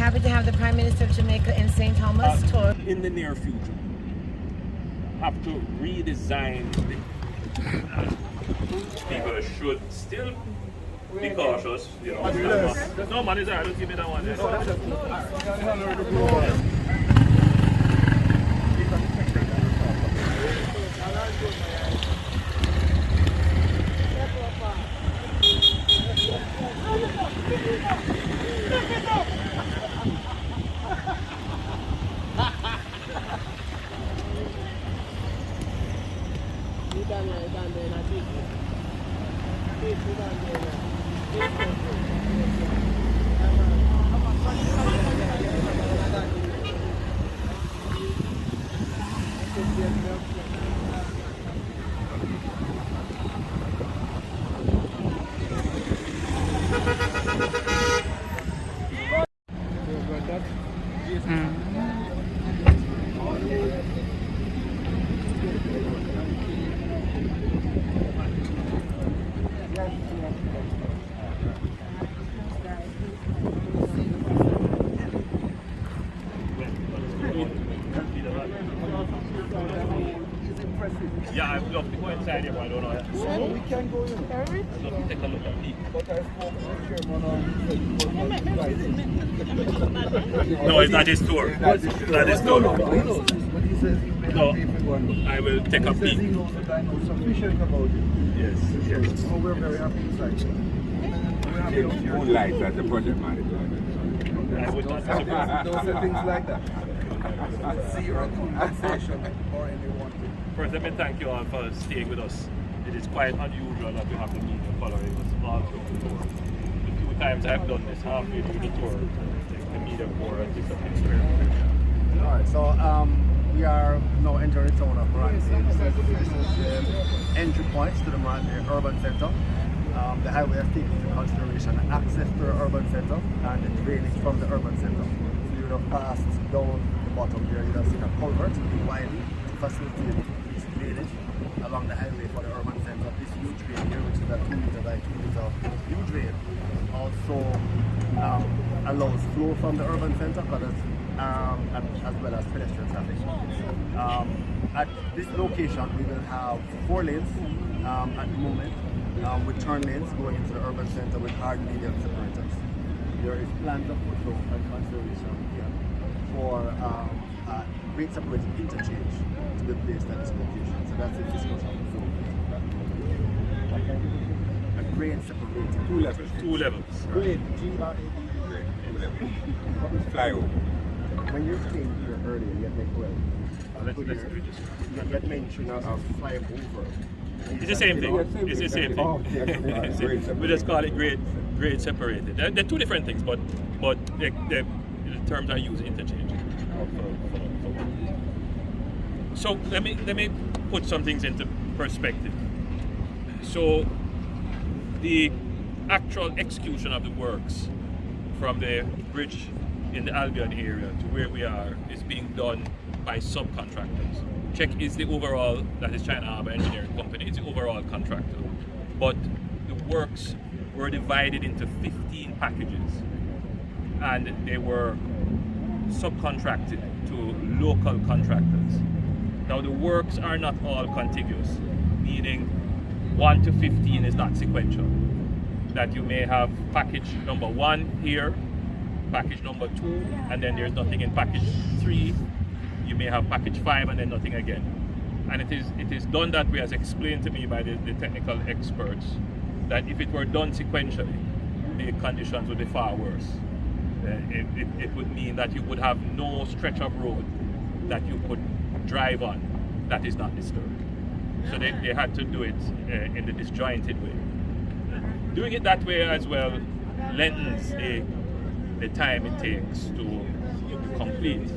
happy to have the Prime Minister of Jamaica in St. Thomas tour. In the near future, have to redesign the people should still be cautious, you know. No man is there, don't give me that one there. Yeah, I'd love to go inside here, but I don't know. So we can go in. I'd love to take a look at peek. But I spoke to the chairman No, it's not his tour. Not his tour. But he says he may No, pay for one. I will take a He says he peek. knows that I know sufficient about it. Yes, yes. So we're very happy inside. We're happy out here. Moonlight as a project manager. I would not be surprised. Those are things like that. Zero compensation or anyone. First, let me thank you all for staying with us. It is quite unusual that we have the media following us all through the tour. The few times I've done this halfway through the tour, the media for a different experience. Alright, so we are now entering the town of Robertson. This is the entry points to the Marget urban centre. The highway has taken into consideration access to the urban centre and the drainage from the urban centre. So you would have passed down the bottom here, you would have seen a culvert to be widened to facilitate this drainage along the highway for the urban centre. This huge drain here, which is a 2 meter by 2 meter huge drain, also allows flow from the urban centre as well as pedestrian traffic. At this location, we will have 4 lanes at the moment, with turn lanes going into the urban centre with hard medium separators. There is plans of foot and consideration here for grade separated interchange to be placed at this location. So that's a discussion. A grade separated. 2 levels. 2 levels. Grade, G-R-A-D. 2 levels. Flyover. When you came here earlier, you had like, well, Let's do this. you had mentioned of flying over. It's the same thing. It's the same Oh, thing. yeah. We just call it grade separated. They're 2 different things, but the terms are used interchangeably. So let me put some things into perspective. So the actual execution of the works from the bridge in the Albion area to where we are is being done by subcontractors. Check is the overall, that is China Harbour Engineering Company, it's the overall contractor. But the works were divided into 15 packages and they were subcontracted to local contractors. Now the works are not all contiguous, meaning 1 to 15 is not sequential. That you may have package number 1 here, package number 2, and then there's nothing in package 3. You may have package 5 and then nothing again. And it is done that way, as explained to me by the technical experts, that if it were done sequentially, the conditions would be far worse. It would mean that you would have no stretch of road that you could drive on that is not disturbed. So they had to do it in the disjointed way. Doing it that way as well lengthens the time it takes to complete.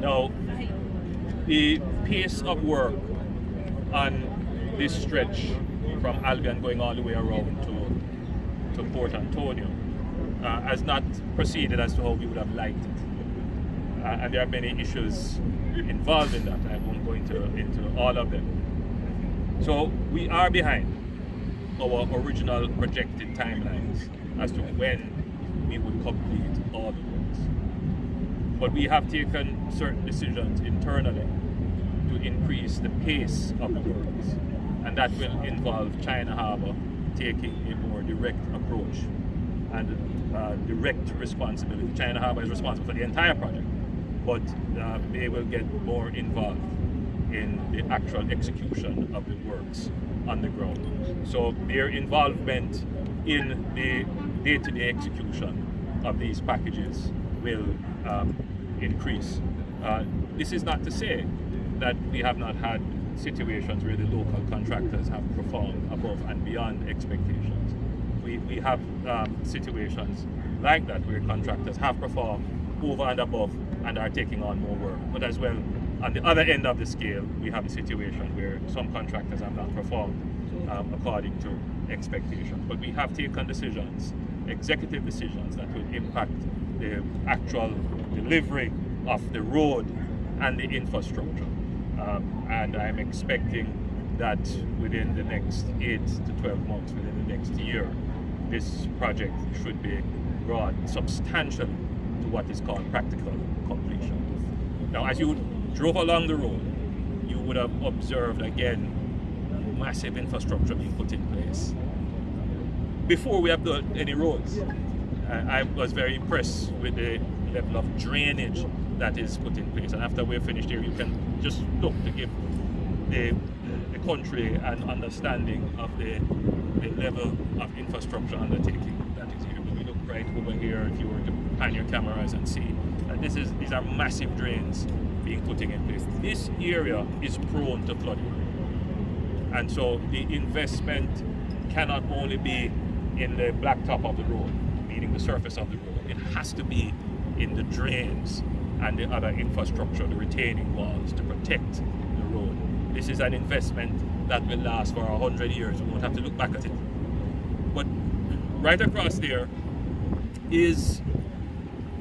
Now, the pace of work on this stretch from Albion going all the way around to Port Antonio has not proceeded as to how we would have liked it. And there are many issues involved in that. I won't go into all of them. So we are behind our original projected timelines as to when we would complete all the works. But we have taken certain decisions internally to increase the pace of the works, and that will involve China Harbour taking a more direct approach and direct responsibility. China Harbour is responsible for the entire project, but they will get more involved in the actual execution of the works on the ground. So their involvement in the day-to-day execution of these packages will increase. This is not to say that we have not had situations where the local contractors have performed above and beyond expectations. We have situations like that where contractors have performed over and above and are taking on more work. But as well, on the other end of the scale, we have a situation where some contractors have not performed according to expectations. But we have taken decisions, executive decisions, that will impact the actual delivery of the road and the infrastructure. And I'm expecting that within the next 8 to 12 months, within the next year, this project should be brought substantially to what is called practical completion. Now, as you drove along the road, you would have observed again massive infrastructure being put in place. Before we have done any roads, I was very impressed with the level of drainage that is put in place. And after we're finished here, you can just look to give the country an understanding of the level of infrastructure undertaking that is here. When we look right over here, if you were to pan your cameras and see that these are massive drains being put in place. This area is prone to flooding. And so the investment cannot only be in the blacktop of the road, meaning the surface of the road. It has to be in the drains and the other infrastructure, the retaining walls to protect the road. This is an investment that will last for 100 years. We won't have to look back at it. But right across there is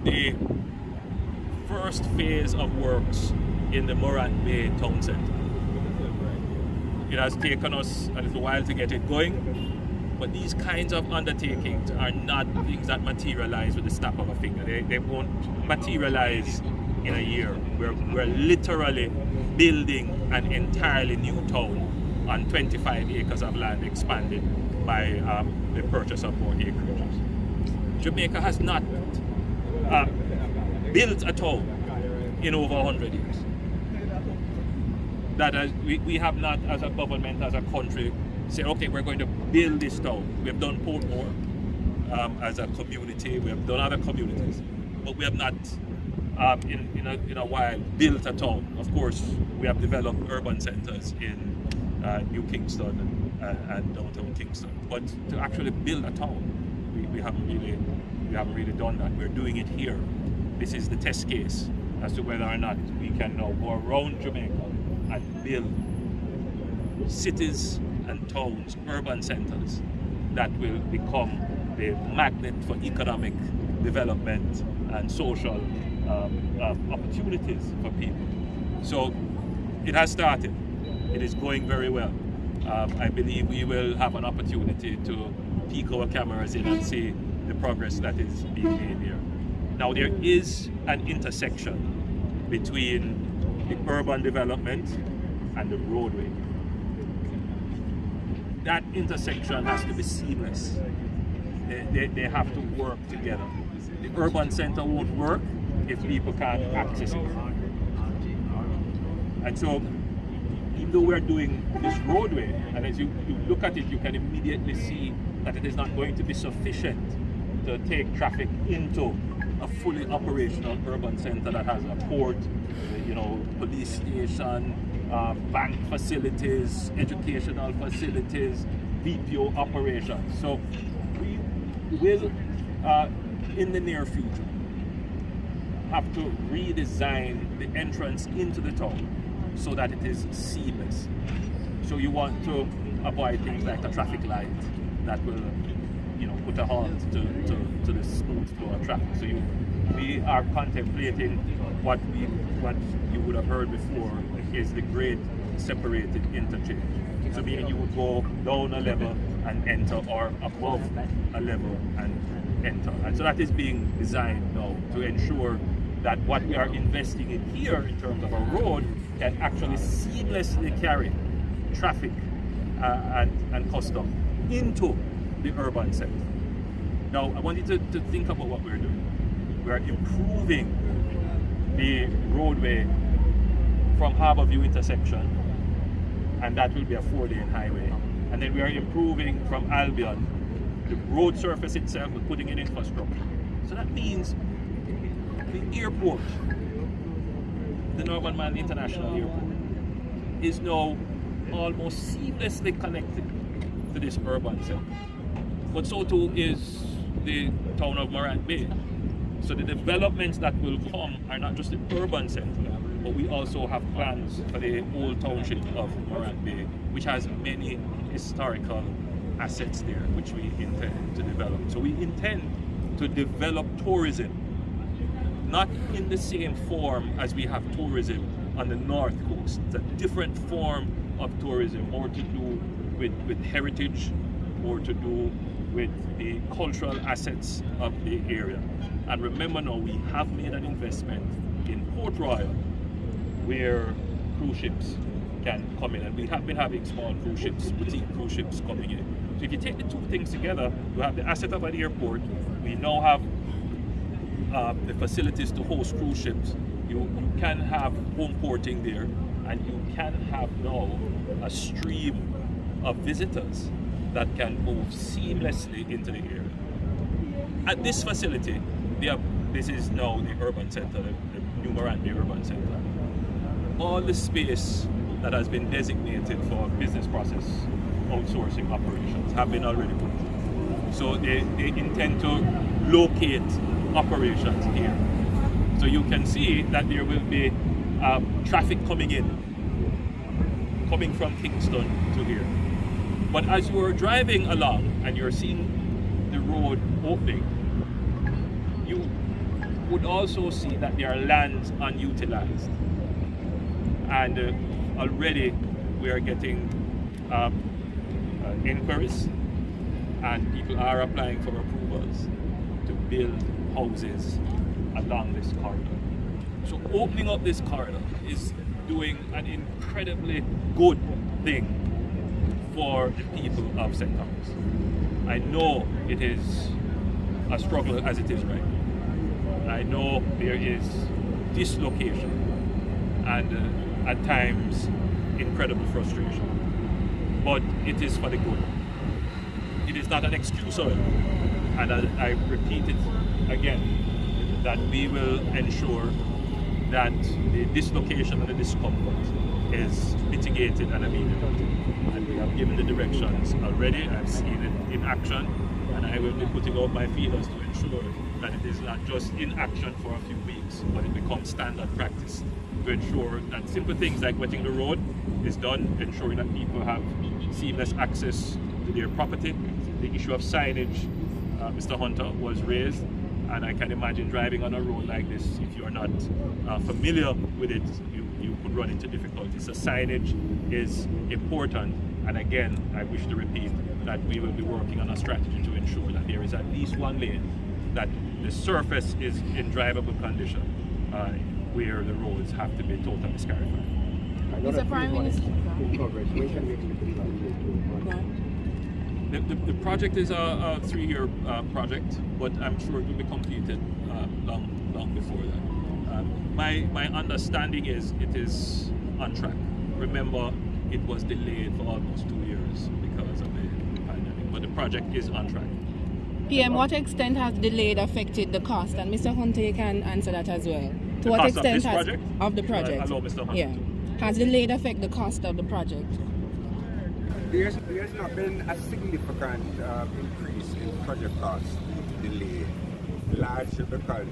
the first phase of works in the Morant Bay Town Centre. It has taken us a little while to get it going, but these kinds of undertakings are not things that materialize with the snap of a finger. They won't materialize in a year. We're literally building an entirely new town on 25 acres of land expanded by the purchase of more acreages. Jamaica has not built a town in over 100 years. That we have not, as a government, as a country, said, okay, we're going to build this town. We have done Portmore as a community. We have done other communities, but we have not, in a while, built a town. Of course, we have developed urban centers in New Kingston and downtown Kingston, but to actually build a town, we haven't really done that. We're doing it here. This is the test case as to whether or not we can now go around Jamaica and build cities and towns, urban centers that will become the magnet for economic development and social opportunities for people. So it has started. It is going very well. I believe we will have an opportunity to peek our cameras in and see the progress that is being made here. Now, there is an intersection between the urban development and the roadway. That intersection has to be seamless. They have to work together. The urban center won't work if people can't access it. And so, even though we're doing this roadway, and as you look at it, you can immediately see that it is not going to be sufficient to take traffic into a fully operational urban center that has a port, police station, bank facilities, educational facilities, BPO operations. So we will, in the near future, have to redesign the entrance into the town so that it is seamless. So you want to avoid things like a traffic light that will, put a halt to the smooth flow of traffic. So we are contemplating what you would have heard before is the grade separated interchange. So meaning you would go down a level and enter, or above a level and enter. And so that is being designed now to ensure that what we are investing in here in terms of a road can actually seamlessly carry traffic and custom into the urban center. Now, I want you to think about what we're doing. We are improving the roadway from Harborview intersection, and that will be a 4-lane highway. And then we are improving from Albion, the road surface itself, we're putting in infrastructure. So that means the airport, the Northern Man International Airport, is now almost seamlessly connected to this urban center. But so too is the town of Morant Bay. So the developments that will come are not just the urban center, but we also have plans for the old township of Morant Bay, which has many historical assets there, which we intend to develop. So we intend to develop tourism, not in the same form as we have tourism on the north coast. It's a different form of tourism, more to do with heritage, more to do with the cultural assets of the area. And remember now, we have made an investment in Port Royal where cruise ships can come in, and we have been having small cruise ships, boutique cruise ships coming in. So if you take the two things together, you have the asset of an airport, we now have the facilities to host cruise ships. You can have home porting there, and you can have now a stream of visitors that can move seamlessly into the area. At this facility, this is now the urban center, the New Morant Bay Urban Center. All the space that has been designated for business process outsourcing operations have been already put. So they intend to locate operations here. So you can see that there will be traffic coming from Kingston to here. But as you are driving along and you're seeing the road opening, you would also see that there are lands unutilized. And already we are getting inquiries, and people are applying for approvals to build houses along this corridor. So opening up this corridor is doing an incredibly good thing for the people of St. Thomas. I know it is a struggle as it is right now. I know there is dislocation and at times incredible frustration, but it is for the good. It is not an excuse of it, and I repeat it again, that we will ensure that the dislocation and the discomfort is mitigated and ameliorated. And we have given the directions already. I've seen it in action, and I will be putting out my feelers to ensure that it is not just in action for a few weeks, but it becomes standard practice to ensure that simple things like wetting the road is done, ensuring that people have seamless access to their property. The issue of signage, Mr. Hunter, was raised, and I can imagine driving on a road like this, if you're not familiar with it, you could run into difficulties. So signage is important, and again, I wish to repeat that we will be working on a strategy to ensure that there is at least one lane, that the surface is in drivable condition, where the roads have to be totally scarified. Mr. Prime Minister. The project is a 3-year project, but I'm sure it will be completed long before that. My understanding is it is on track. Remember, it was delayed for almost 2 years because of the pandemic, but the project is on track. PM, what extent has delayed affected the cost? And Mr. Hunter, you can answer that as well. To what cost extent of this project? Of the project? Allow Mr. Hunter. Yeah. Has delayed affect the cost of the project? There's not been a significant increase in project costs delay, largely because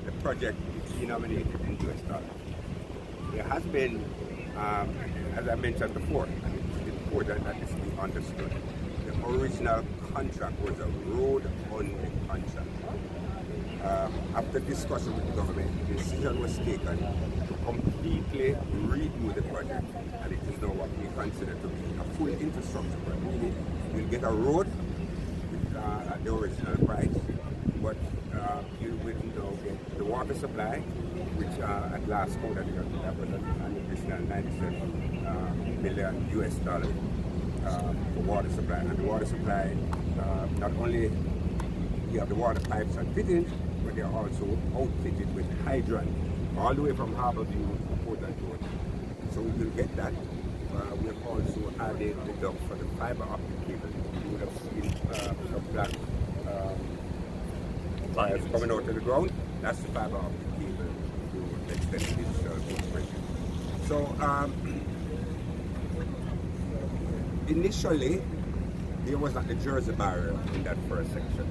the project is denominated in US dollars. There has been, as I mentioned before, and it's important that this be understood, the original contract was a road-only contract. After discussion with the government, the decision was taken to completely redo the project, and it is now what we consider to be a full infrastructure project. You'll get a road with, at the original price, but you will now get the water supply, which at last count that was an additional $97 million US dollars for water supply. And the water supply, not only you have the water pipes and fittings, but they are also outfitted with hydrant all the way from Harborview to Portland Road. So we will get that. We have also added the duct for the fiber optic cable. You would have seen some black wires coming out of the ground. That's the fiber optic cable to extend the digital footprint. So initially, there was not the Jersey barrier in that first section.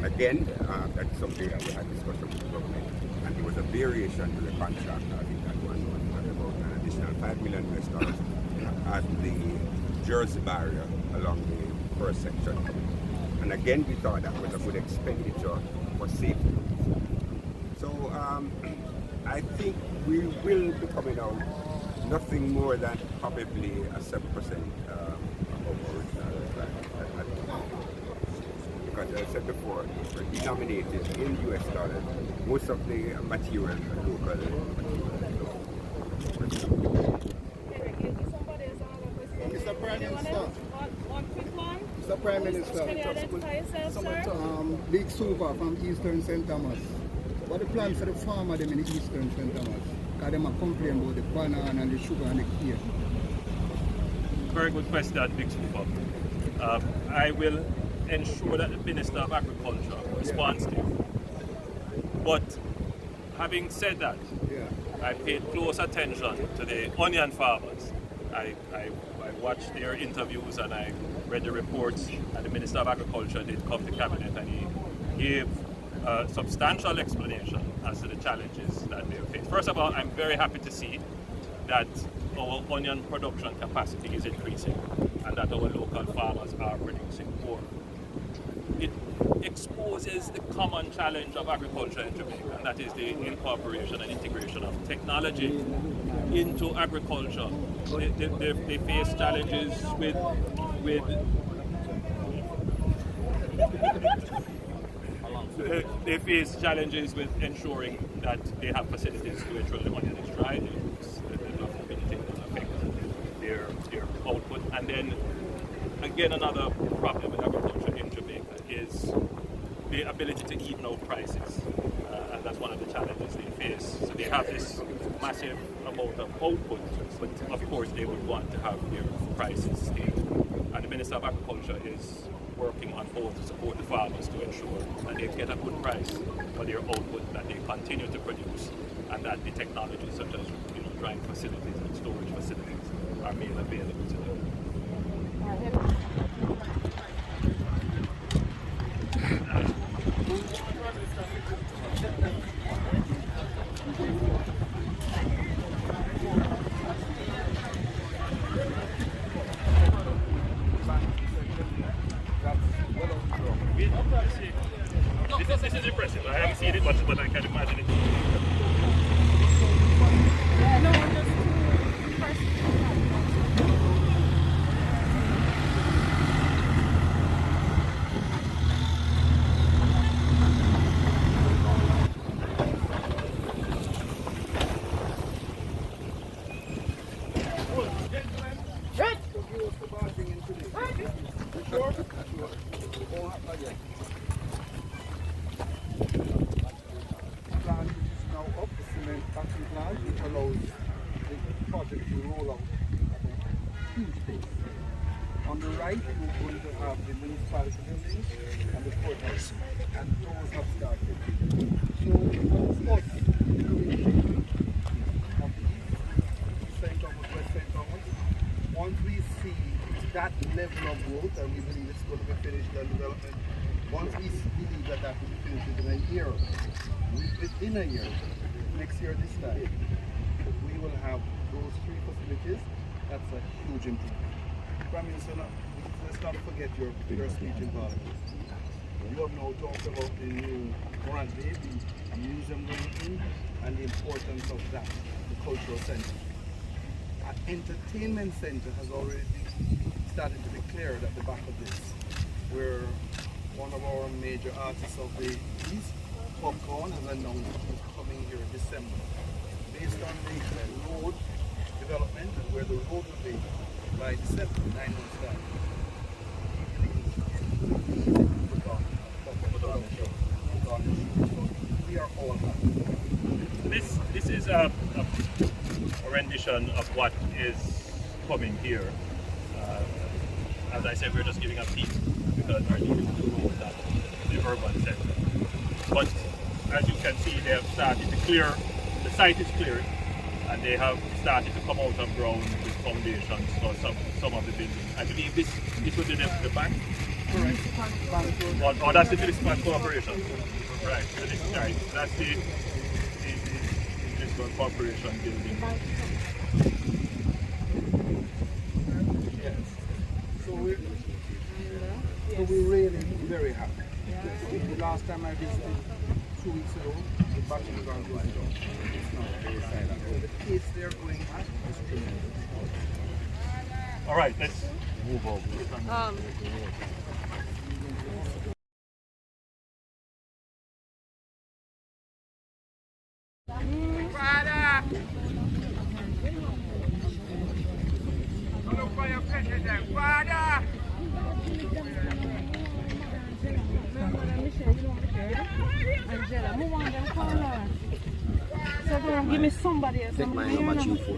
Again, that's something that we had discussion with the government, and there was a variation to the contract. I think that was about an additional $5 million US dollars at the Jersey barrier along the first section. And again, we thought that was a good expenditure for safety. So I think we will be coming out nothing more than probably a 7% of original plan. Because as I said before, we're denominated in US dollars. Most of the material are local material. Mr. Prime Minister. One quick one. Mr. Prime Minister. Can you identify yourself, sir? Big Super from Eastern St. Thomas. What the plan for the farmer them in Eastern St. Thomas? Because them are complaining about the banana and the sugar and the cane. Very good question, Big Super. I will ensure that the Minister of Agriculture responds to you. But having said that, I paid close attention to the onion farmers. I watched their interviews and I read the reports, and the Minister of Agriculture did come to Cabinet and he gave a substantial explanation as to the challenges that they face. First of all, I'm very happy to see that our onion production capacity is increasing and that our local farmers are producing more. It exposes the common challenge of agriculture in Jamaica, and that is the incorporation and integration of technology into agriculture. They face challenges with they face challenges with ensuring that they have facilities to ensure the onion is dry, the humidity doesn't affect their output. And then again, another problem with agriculture in Jamaica is the ability to even out prices, and that's one of the challenges they face. So they have this massive amount of output, but of course they would want to have their prices stable. And the Minister of Agriculture is working on both to support the farmers to ensure that they get a good price for their output, that they continue to produce, and that the technologies such as drying facilities and storage facilities are made available to them. This is impressive. I haven't seen it, but I can imagine it. On the right, we're going to have the municipality buildings and the courthouse, and those have started. So, for us, the community of East St. Thomas, West St. Thomas, once we see that level of growth, and we believe it's going to be finished in development, once we believe that that will be finished within a year, next year this time, we will have those three facilities. That's a huge improvement. Prime Minister, let's not forget your speech in Parliament. You have now talked about the new Grant Day, the museum going in, and the importance of that, the cultural centre. An entertainment centre has already started to be cleared at the back of this, where one of our major artists of the East, Popcorn, has announced December. Based on the road development and where the road will be by December, 9 months time. We are all happy. This is a rendition of what is coming here. As I said, we're just giving a peek because we're leaving the road at the urban center. But as you can see, they have started to clear, the site is cleared, and they have started to come out of ground with foundations for some of the buildings. I believe this would be the bank? Correct. Oh, that's the municipal corporation. Right, so this is right. That's the municipal corporation building. Yes. So we're really very happy. The last time I visited 2 weeks ago, the battery ground was done. It's not very silent. So the pace they're going at is tremendous. All right, let's move over. Give me somebody else. Take my number 24.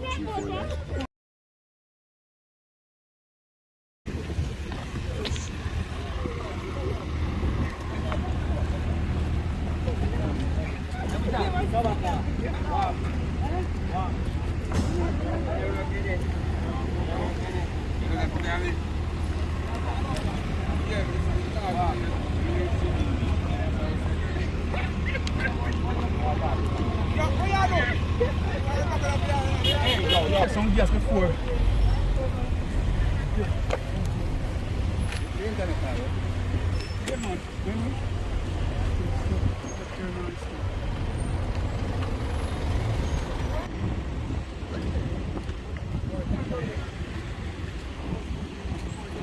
Some years before.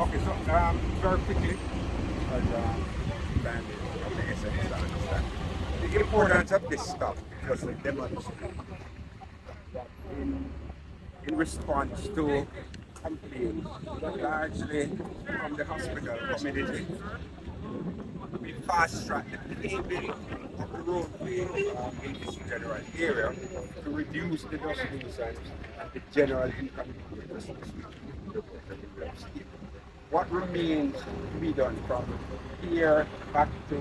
Okay, so very quickly, as time is of the essence, I understand. The importance of this stuff was a demonstration in response to complaints, largely from the hospital community. We fast-tracked the paving of the roadway in this general area to reduce the dust nuisance and the general inconvenience. What remains to be done from here back to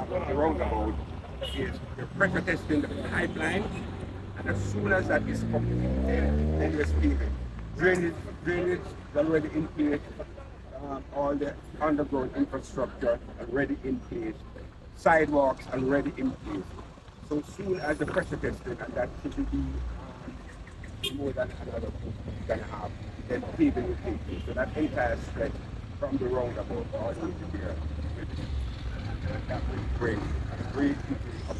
the roundabout is the pressure testing the pipeline, and as soon as that is completed, then we're paving. Drainage is already in place, all the underground infrastructure already in place, sidewalks already in place. So soon as the pressure testing, and that should be more than another week and a half, then paving will take place. So that entire stretch from the roundabout all the way to here, that will bring a great increase of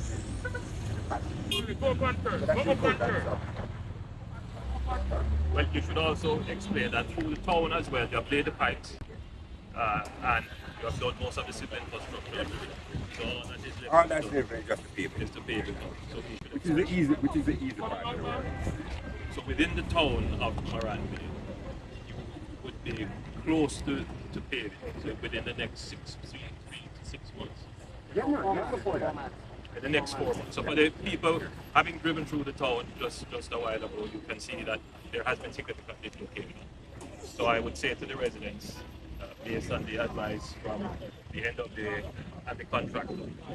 Well, you should also explain that through the town as well, you have laid the pipes and you have done most of the civil infrastructure. So all that's left just the paving. Just the paving. So which is the easy part of the work. So within the town of Marget, you would be close to paving. So within the next 3 to 6 months. Yeah, no, not before that. In the next 4 months. So for the people having driven through the town just a while ago, you can see that there has been significant paving. So I would say to the residents, based on the advice from the end of the contract,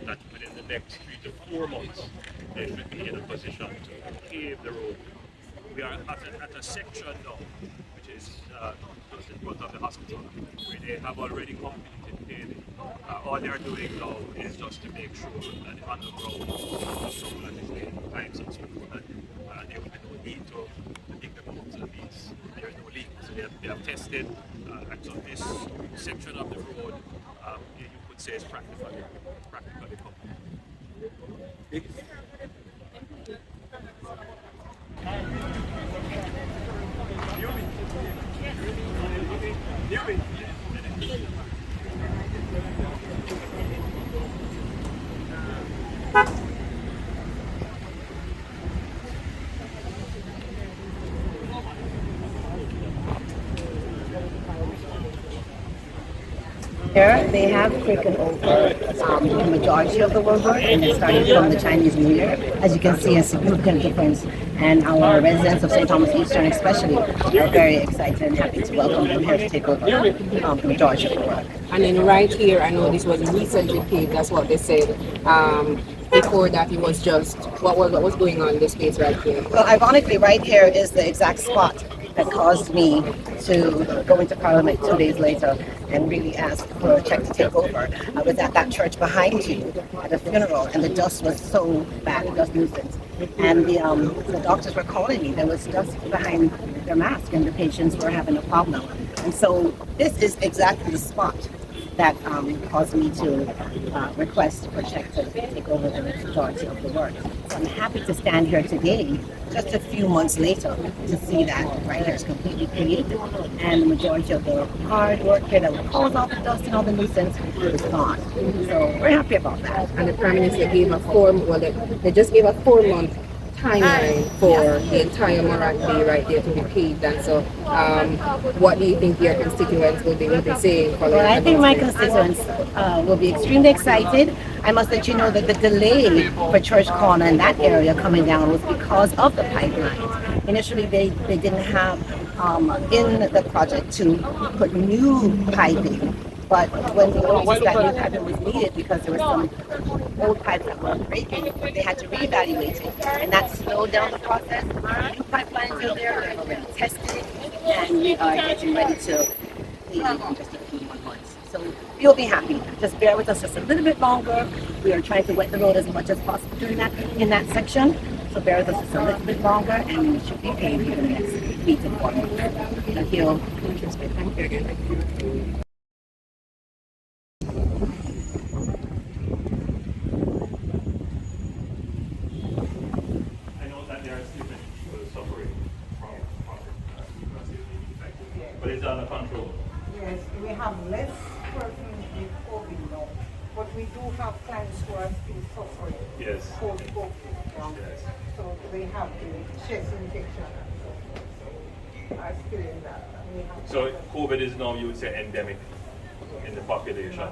that within the next 3 to 4 months, they should be in a position to pave the road. We are at a section now, which is just in front of the hospital, where they have already completed paving. All they are doing now is just to make sure that the underground that is in pipes and so forth, that there will be no need to dig them out. So that means there is no leak. So they have tested, and so this section of the road, you could say is practically complete. Here they have taken over the majority of the work, and it started from the Chinese New Year. As you can see, a significant difference, and our residents of St. Thomas Eastern especially are very excited and happy to welcome them here to take over the majority of the work. And then right here, I know this was recently paved, that's what they said. Before that, it was just, what was going on in this place right here? Well, ironically, right here is the exact spot that caused me to go into Parliament 2 days later and really ask for a check to take over. I was at that church behind you at a funeral, and the dust was so bad, the dust nuisance. And the doctors were calling me. There was dust behind their mask, and the patients were having a problem. And so this is exactly the spot that caused me to request for a check to take over the majority of the work. So I'm happy to stand here today, just a few months later, to see that right here is completely paved, and the majority of the hard work here that would cause all the dust and all the nuisance is gone. So we're happy about that. And the Prime Minister gave they just gave a 4-month timeline for the entire Marget right there to be paved. And so what do you think your constituents will be saying? Well, I think my constituents will be extremely excited. I must let you know that the delay for Church Corner in that area coming down was because of the pipelines. Initially, they didn't have in the project to put new piping. But when they noticed that new piping was needed because there were some old pipes that were breaking, they had to reevaluate it, and that slowed down the process. New pipelines are there, they're already tested, and we are getting ready to leave in just a few more months. So you'll be happy. Just bear with us just a little bit longer. We are trying to wet the road as much as possible in that section. So bear with us just a little bit longer, and we should be paved in the next 3 to 4 months. Thank you. Thank you again. But it's under control. Yes, we have less persons with COVID now, but we do have clients who are still suffering. Yes. Post-COVID. Yes. So they have the chest infection and so forth. So are still in that. And we have So COVID is now, you would say, endemic in the population.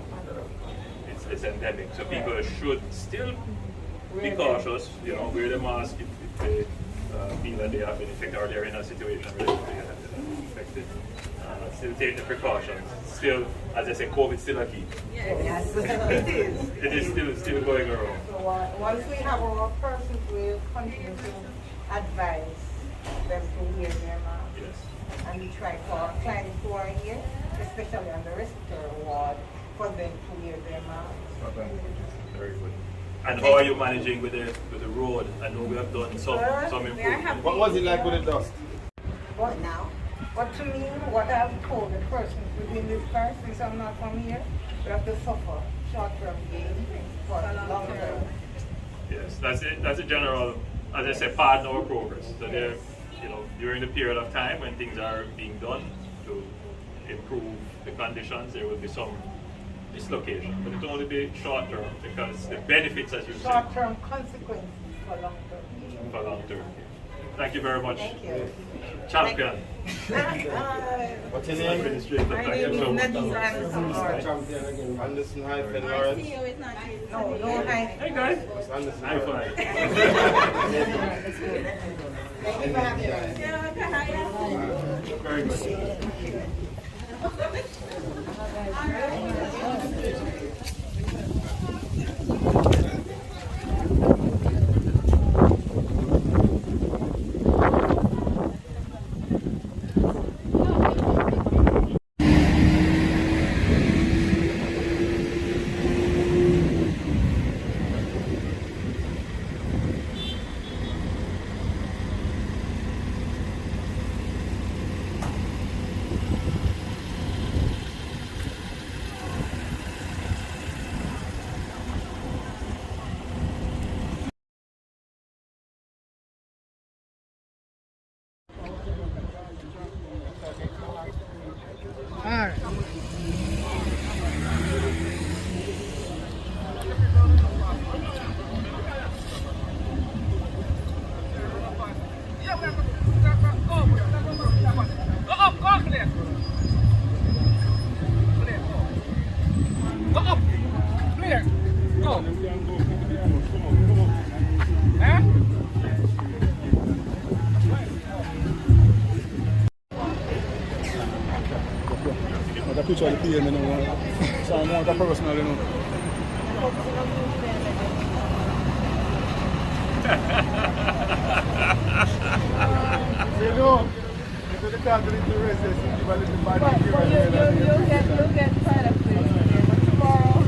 It's endemic. So people should still be cautious, wear the mask if they feel that they have been infected or they're in a situation where they have been infected. Still take the precautions. Still, as I said, COVID is still a key. Yes, it is. It is still going around. So once we have our persons, we'll continue to advise them to wear their mask. Yes. And we try for our clients who are here, especially on the respiratory ward, for them to wear their masks. Very good. And how are you managing with the road? I know we have done some improvement. What was it like with the dust? What now? But to me, what I've told the person within this car, since I'm not from here, we have to suffer short-term gain for long-term. Yes, that's a general, as I said, part of our progress. So there, during the period of time when things are being done to improve the conditions, there will be some dislocation, but it will only be short-term because the benefits, as you said, Short-term consequences for long-term. for long-term. Thank you very much. Thank you. Champion. What's your name? Administrator, thank you so much. Champion again. Anderson hyphen Lawrence. No, hi. Hey guys. It's Anderson. High five. Thank you for having me. Very good. eventually pay me now. So I want a personal, you know. You know, if you can't do the rest, you give a little bad You'll get quite a place but tomorrow.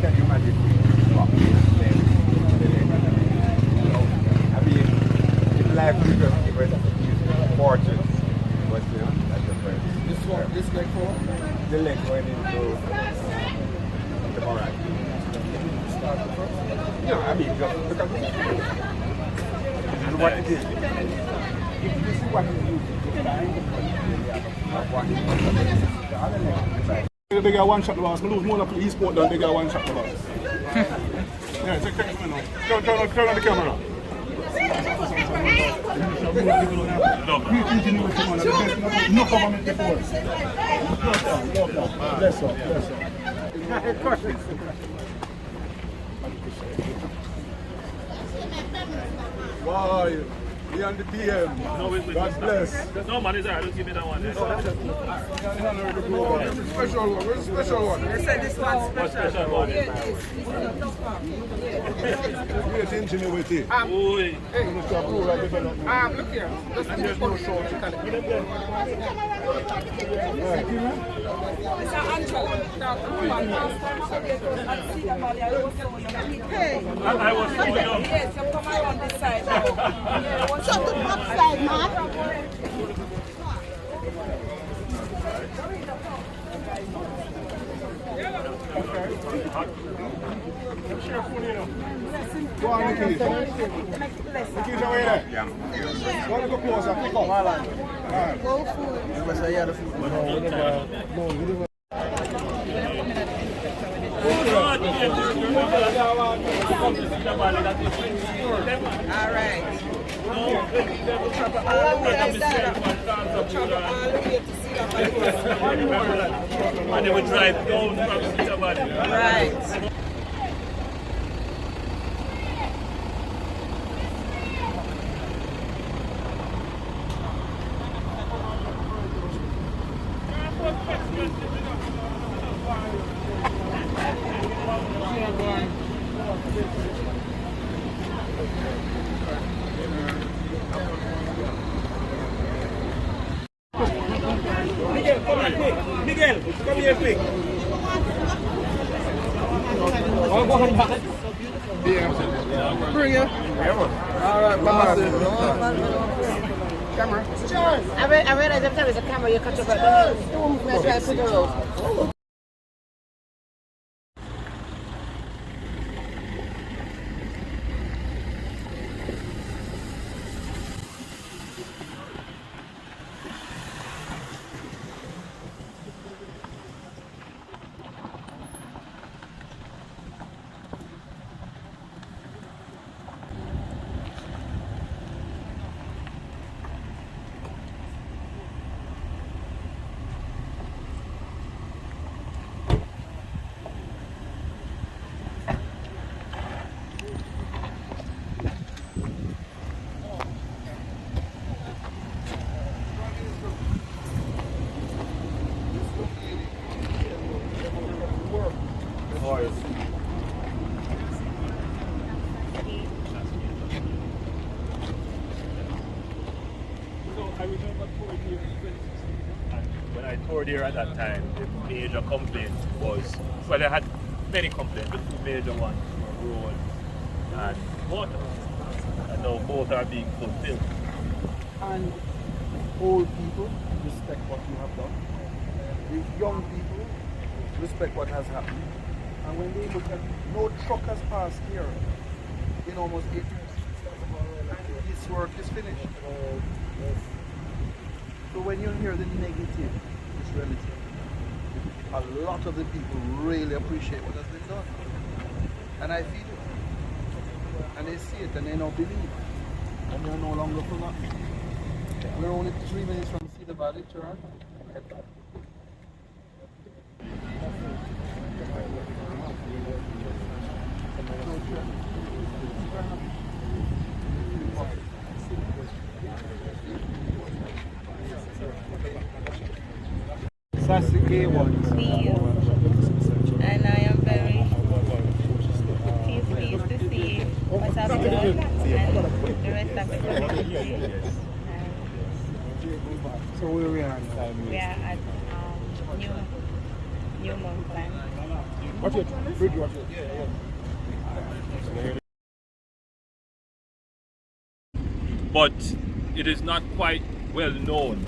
Can you imagine? I mean, if life was just given fortune, but you know, that's the first. This leg for? The leg going into the Marget. No, I mean, just because and what it is, if this is what it is, it's behind the country, what it is, the other leg is like. The guy one shot the boss. I lose more than e-sport than the guy one shot the boss. Yeah, take it now. Turn on the camera. No government before. Bless her. Wow, we on the DM. God bless. No man, is don't give me that one. Special one. Where's the special one? They said this one's special. Great ingenuity. Oi. Look here. And there's no short. It's an Angela. Hey. I was so young. Yes, you come around this side now. Shut the fuck side, man. Go on, Nikki. Nikki, away there. Yeah. Go on, go closer. Pick up. All right. Go food. You must say, yeah, the food. No, Alright. And they would drive down from Cedar Valley. Right. Miguel, come here quick. Bring it. All right, boss. Camera. I realized every time there's a camera, you cut your butt. Let's try to put the road. When I toured here at that time, the major complaint was, well, I had many complaints, but two major ones were road and water. And now both are being fulfilled. And old people respect what you have done. The young people respect what has happened. And when they look at, no truck has passed here in almost 8 years. This work is finished. So when you hear the negative, it's relative. A lot of the people really appreciate what has been done. And I feel it. And they see it and they now believe. And they're no longer for nothing. We're only 3 minutes from Cedar Valley, turn. Head back. That's the gay one. And I am very pleased to see what's happening and the rest of the community. So where we are now? We are at New Mountain. Watch it. Bridge, watch it. But it is not quite well known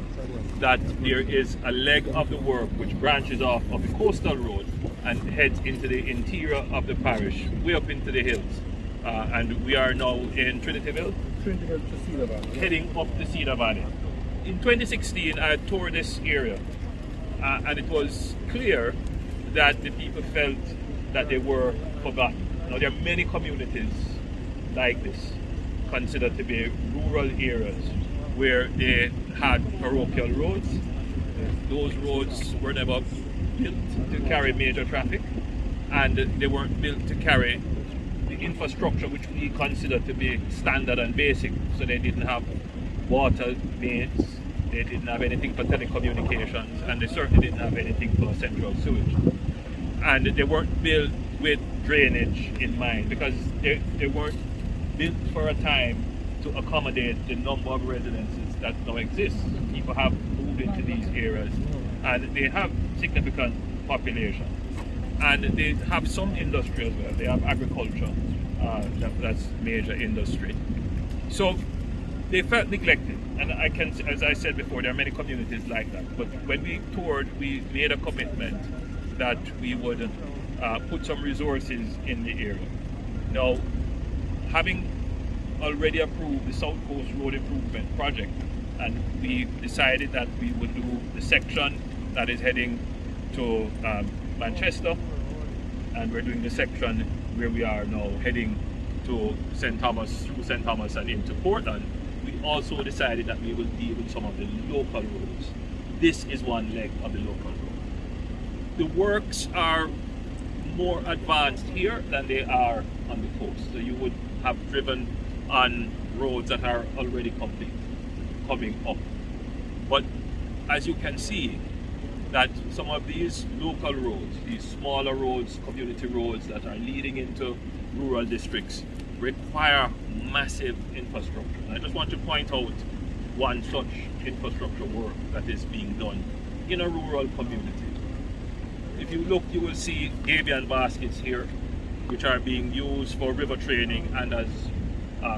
that there is a leg of the work which branches off of the coastal road and heads into the interior of the parish, way up into the hills. And we are now in Trinityville, To Cedar Valley. heading up the Cedar Valley. In 2016, I toured this area, and it was clear that the people felt that they were forgotten. Now, there are many communities like this, considered to be rural areas, where they had parochial roads. Those roads were never built to carry major traffic, and they weren't built to carry the infrastructure which we consider to be standard and basic. So they didn't have water mains, they didn't have anything for telecommunications, and they certainly didn't have anything for central sewage. And they weren't built with drainage in mind, because they weren't built for a time to accommodate the number of residences that now exist. People have moved into these areas, and they have significant population. And they have some industry as well. They have agriculture, that's major industry. So they felt neglected. And I can, as I said before, there are many communities like that. But when we toured, we made a commitment that we would put some resources in the area. Now, having already approved the South Coast Road Improvement Project, and we decided that we would do the section that is heading to Manchester, and we're doing the section where we are now heading to St. Thomas, through St. Thomas and into Portland. We also decided that we will deal with some of the local roads. This is one leg of the local road. The works are more advanced here than they are on the coast. So you would have driven on roads that are already complete, coming up. But as you can see, that some of these local roads, these smaller roads, community roads that are leading into rural districts, require massive infrastructure. And I just want to point out one such infrastructure work that is being done in a rural community. If you look, you will see gabion baskets here, which are being used for river training and as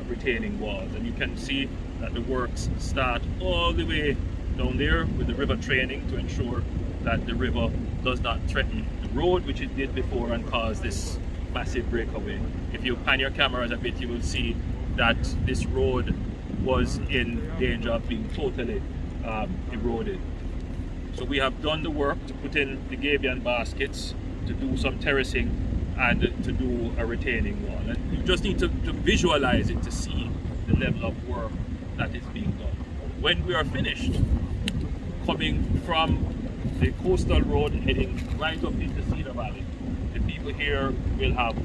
retaining walls. And you can see that the works start all the way down there with the river training to ensure that the river does not threaten the road, which it did before and cause this massive breakaway. If you pan your cameras a bit, you will see that this road was in danger of being totally eroded. So we have done the work to put in the gabion baskets, to do some terracing, and to do a retaining wall. And you just need to visualize it to see the level of work that is being done. When we are finished, coming from the coastal road heading right up into Cedar Valley, the people here will have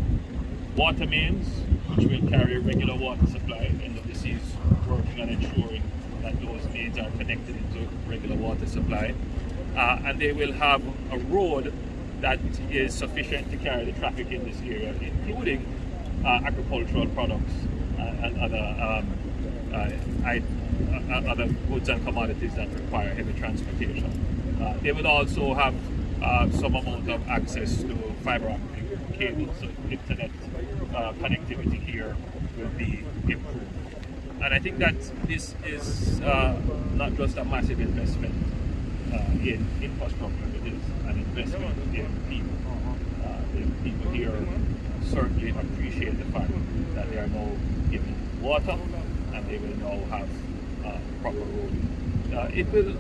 water mains, which will carry a regular water supply. NWC is working on ensuring that those mains are connected into regular water supply. And they will have a road that is sufficient to carry the traffic in this area, including agricultural products and other goods and commodities that require heavy transportation. They will also have some amount of access to fiber optic cables, so internet connectivity here will be improved. And I think that this is not just a massive investment in infrastructure, it is an investment in people. The people here certainly appreciate the fact that they are now given water and they will now have proper road. It will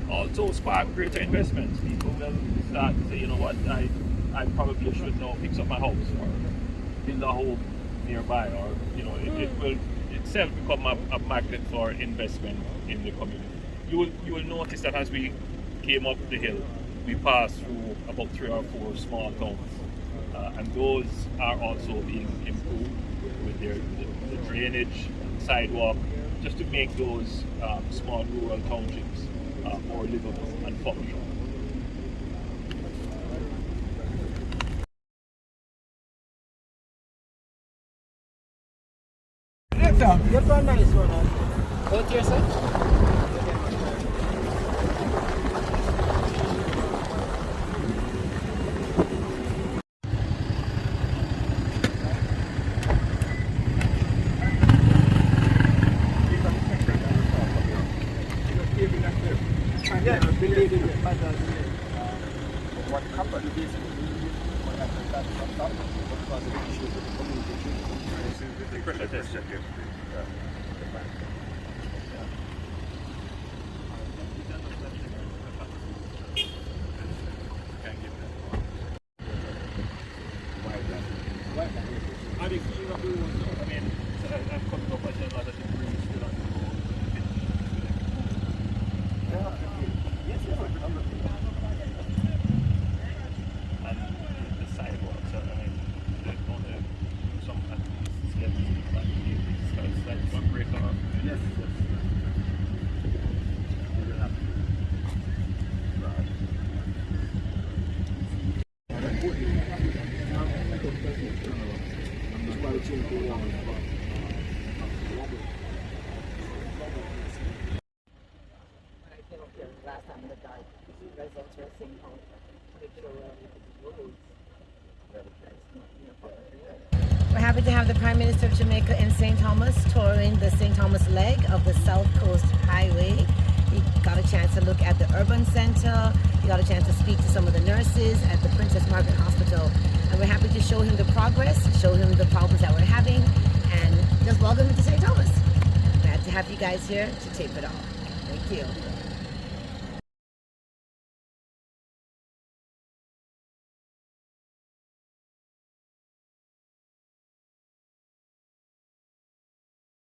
also spark greater investments. People will start to say, you know what, I probably should now fix up my house or build a home nearby, or it will itself become a magnet for investment in the community. You will notice that as we came up the hill, we passed through about 3 or 4 small towns, and those are also being improved with the drainage, sidewalk, just to make those small rural townships more livable and functional. Get one nice one. Go to yourself. What happened is the pressure test check it. We're happy to have the Prime Minister of Jamaica in St. Thomas touring the St. Thomas leg of the South Coast Highway. He got a chance to look at the urban center. He got a chance to speak to some of the nurses at the Princess Margaret Hospital. And we're happy to show him the progress, show him the problems that we're having, and just welcome him to St. Thomas. Glad to have you guys here to tape it all. Thank you.